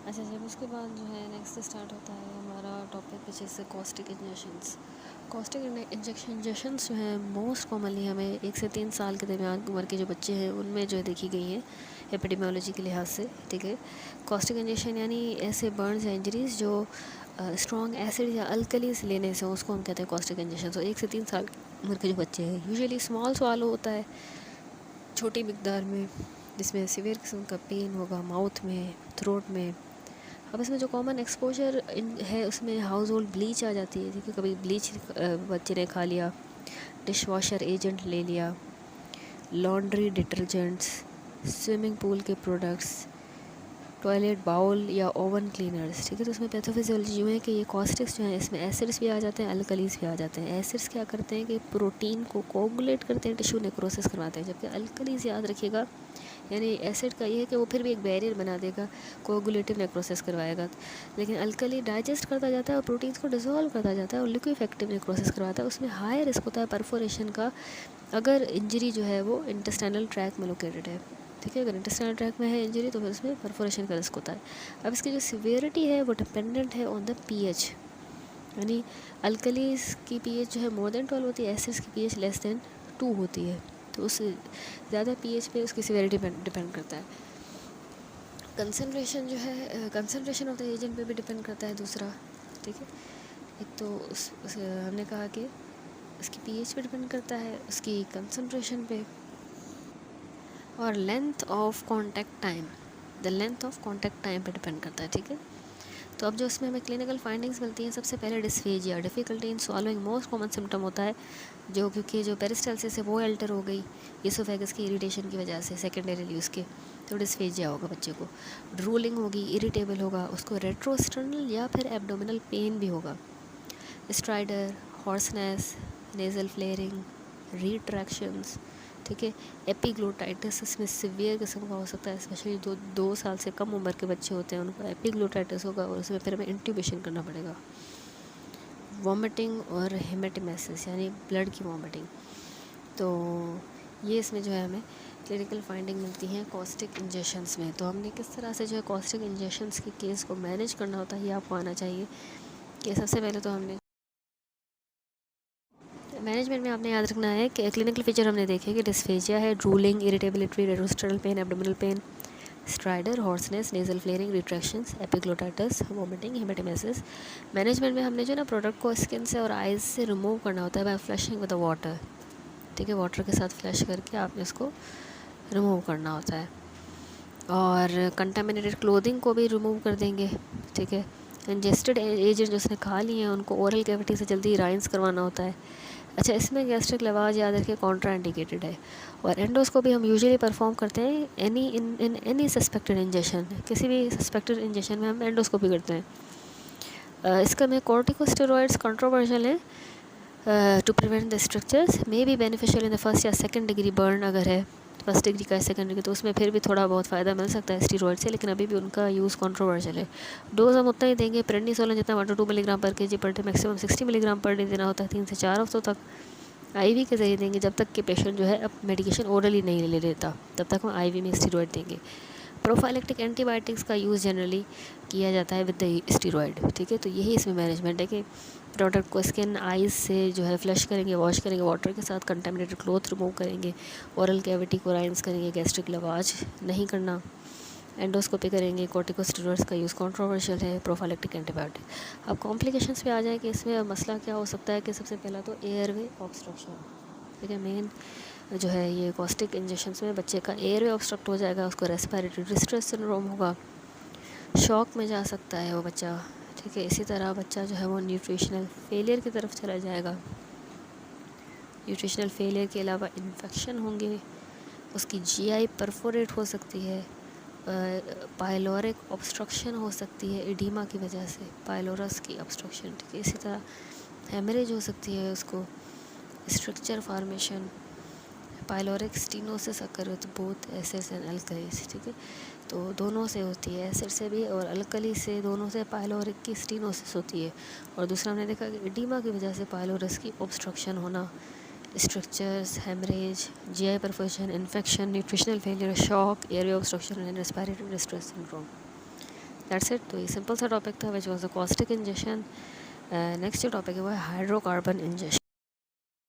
अच्छा, जब उसके बाद जो है नेक्स्ट स्टार्ट होता है हमारा टॉपिक कुछ जैसे कॉस्टिक इंजेक्शंस। कॉस्टिक इंजेक्शंस जो है मोस्ट कॉमनली हमें 1 से 3 साल के दरमियान उम्र के जो बच्चे हैं उनमें जो है देखी गई हैं एपिडेमियोलॉजी के लिहाज से। ठीक है, कॉस्टिक इंजेक्शन यानी ऐसे बर्न्स या इंजरीज जो स्ट्रॉन्ग एसिड या अल्कलीस लेने से उसको हम कहते हैं कॉस्टिक इंजेक्शन। तो 1 से 3 साल उम्र के जो बच्चे हैं यूजुअली स्मॉल स्वालो होता है, छोटी मिकदार में, जिसमें सीवियर किस्म का पेन होगा माउथ में, थ्रोट में। अब इसमें जो कॉमन एक्सपोजर है उसमें हाउस होल्ड ब्लीच आ जाती है। देखिए, कभी ब्लीच बच्चे ने खा लिया, डिश वॉशर एजेंट ले लिया, लॉन्ड्री डिटर्जेंट्स, स्विमिंग पूल के प्रोडक्ट्स, टॉयलेट बाउल या ओवन क्लीनर्स। ठीक है, तो उसमें पैथोफिजियोलॉजी यूँ है कि ये कॉस्टिक्स जो हैं इसमें एसिड्स भी आ जाते हैं, अल्कलीज भी आ जाते हैं। एसिड्स क्या करते हैं कि प्रोटीन को कोगुलेट करते हैं, टिश्यू नेक्रोसिस करवाते हैं, जबकि अल्कलीज याद रखिएगा यानी एसिड का ये है कि वो फिर भी एक बैरियर बना देगा, कोगुलेटिव नेक्रोसिस करवाएगा। लेकिन अल्कली डाइजेस्ट करता जाता है और प्रोटीन्स को डिसॉल्व करता जाता है और लिक्विफेक्टिव नेक्रोसिस करवाता है। उसमें हाई रिस्क होता है परफोरेशन का अगर इंजरी जो है वो इंटेस्टाइनल ट्रैक में लोकेटेड है। ठीक है, अगर इंटेस्टाइनल ट्रैक में है इंजरी तो फिर उसमें परफोरेशन का रिस्क होता है। अब इसकी जो सिवियरिटी है वो डिपेंडेंट है ऑन द पीएच, यानी अल्कलीज की पीएच जो है मोर देन 12 होती है, एसिड्स की पीएच लेस देन 2 होती है। तो उस ज़्यादा पीएच पे उसकी सिवियरिटी डिपेंड करता है। कंसनट्रेशन जो है कंसनट्रेशन ऑफ द एजेंट पे भी डिपेंड करता है दूसरा। ठीक है, एक तो हमने कहा कि उसकी पीएच पे डिपेंड करता है, उसकी कंसनट्रेशन पे, और length of contact time, the length of contact time पे डिपेंड करता है। ठीक है, तो अब जो इसमें हमें क्लिनिकल फाइंडिंग्स मिलती हैं, सबसे पहले dysphagia, difficulty in swallowing most common symptom होता है, जो क्योंकि जो पेरिस्टाल्सिस है वो अल्टर हो गई इसोफेगस की इरिटेशन की वजह से सेकेंडरी उसके, तो डिस्फेजिया होगा बच्चे को। ड्रूलिंग होगी, इरिटेबल होगा, उसको रेट्रोस्टर्नल या फिर एब्डोमिनल पेन भी होगा। Stridor, hoarseness, nasal flaring, retractions. ठीक है, एपिग्लोटाइटिस इसमें सीवियर किस्म का हो सकता है, स्पेशली जो 2 साल से कम उम्र के बच्चे होते हैं उनको एपिग्लोटाइटिस होगा और उसमें फिर हमें इंट्यूबेशन करना पड़ेगा। वॉमिटिंग और हेमेटोमेसिस यानी ब्लड की वॉमिटिंग। तो ये इसमें जो है हमें क्लिनिकल फाइंडिंग मिलती है कॉस्टिक इंजेक्शंस में। तो हमने किस तरह से जो है कॉस्टिक इंजेक्शंस के केस को मैनेज करना होता है ये आपको आना चाहिए। कि सबसे पहले तो हमने मैनेजमेंट में आपने याद रखना है कि क्लिनिकल फीचर हमने देखे कि डिस्फेजिया है, drooling, irritability, retrosternal pain, abdominal pain, stridor, hoarseness, nasal flaring, retractions, epiglottitis, vomiting, haematemesis. Management में हमने जो ना प्रोडक्ट को स्किन से और आइज से रिमूव करना होता है बाय फ्लशिंग विद वाटर। ठीक है, वाटर के साथ फ्लश करके आपने इसको रिमूव करना होता है। और कंटामिनेटेड क्लोथिंग को भी रिमूव कर देंगे। ठीक है, इंजेस्टेड एजेंट जो उसने खा लिए हैं उनको ओरल कैविटी से जल्दी राइंस करवाना होता है। अच्छा, इसमें गैस्ट्रिक लवाज याद रखिए कॉन्ट्रा इंडिकेटेड है। और एंडोस्कोपी हम यूजुअली परफॉर्म करते हैं इन एनी सस्पेक्टेड इंजेक्शन, किसी भी सस्पेक्टेड इंजेक्शन में हम एंडोस्कोपी करते हैं। इसका में कॉर्टिकोस्टेरॉइड्स कंट्रोवर्शियल है to prevent the strictures, may be beneficial in the first या सेकंड डिग्री बर्न अगर है फर्स्ट डिग्री का सेकंड डिग्री, तो उसमें फिर भी थोड़ा बहुत फ़ायदा मिल सकता है स्टीरॉइड से, लेकिन अभी भी उनका यूज़ कंट्रोवर्शियल है। डोज हम उतना ही देंगे, प्रेडनिसोलन जितना 1 to 2 मिलीग्राम पर KG per day, maximum 60 milligram per day देना होता है 3 से 4 हफ्तों तक। आईवी के ज़रिए देंगे जब तक कि पेशेंट जो है अब मेडिकेशन ओरली नहीं ले लेता, तब तक हम आईवी में स्टीरॉयड देंगे। प्रोफाइलेक्टिक एंटीबायोटिक्स का यूज़ जनरली किया जाता है विद द स्टीरॉयड। ठीक है, तो यही इसमें मैनेजमेंट है कि प्रोडक्ट को स्किन आइज से जो है फ्लश करेंगे, वॉश करेंगे वाटर के साथ, कंटेमिनेटेड क्लोथ रिमूव करेंगे, ओरल कैविटी को राइंस करेंगे, गैस्ट्रिक लवाज नहीं करना, एंडोस्कोपी करेंगे, कॉर्टिकोस्टेरॉइड्स का यूज़ कंट्रोवर्शियल है, प्रोफाइलेक्टिक एंटीबायोटिक। अब कॉम्प्लिकेशंस पे आ जाए कि इसमें मसला क्या हो सकता है कि सबसे पहला तो एयरवे ऑब्स्ट्रक्शन। ठीक है, मेन जो है ये कॉस्टिक इंजेक्शंस में बच्चे का एयरवे ऑब्स्ट्रक्ट हो जाएगा, उसको रेस्पिरेटरी डिस्ट्रेस सिंड्रोम होगा, शॉक में जा सकता है वो बच्चा। ठीक है, इसी तरह बच्चा जो है वो न्यूट्रिशनल फेलियर की तरफ चला जाएगा। न्यूट्रिशनल फेलियर के अलावा इन्फेक्शन होंगे, उसकी जीआई परफोरेट हो सकती है, पाइलोरिक ऑब्स्ट्रक्शन हो सकती है एडिमा की वजह से, पाइलोरस की ऑब्स्ट्रक्शन। ठीक है, इसी तरह हेमरेज हो सकती है उसको, structure formation, pyloric stenosis occur with both acids and alkalis. ठीक है, तो दोनों से होती है, एसिड से भी और अल्कली से, दोनों से पाइलोरिक की स्टीनोसिस होती है। और दूसरा हमने देखा कि एडिमा की वजह से पाइलोरस की ऑब्स्ट्रक्शन होना, strictures, haemorrhage, GI perforation, infection, nutritional failure, shock, airway obstruction and respiratory distress syndrome. That's it. तो ये सिंपल सा टॉपिक था which was the caustic injection. Next जो टॉपिक है वो है हाइड्रोकार्बन इंजेक्शन।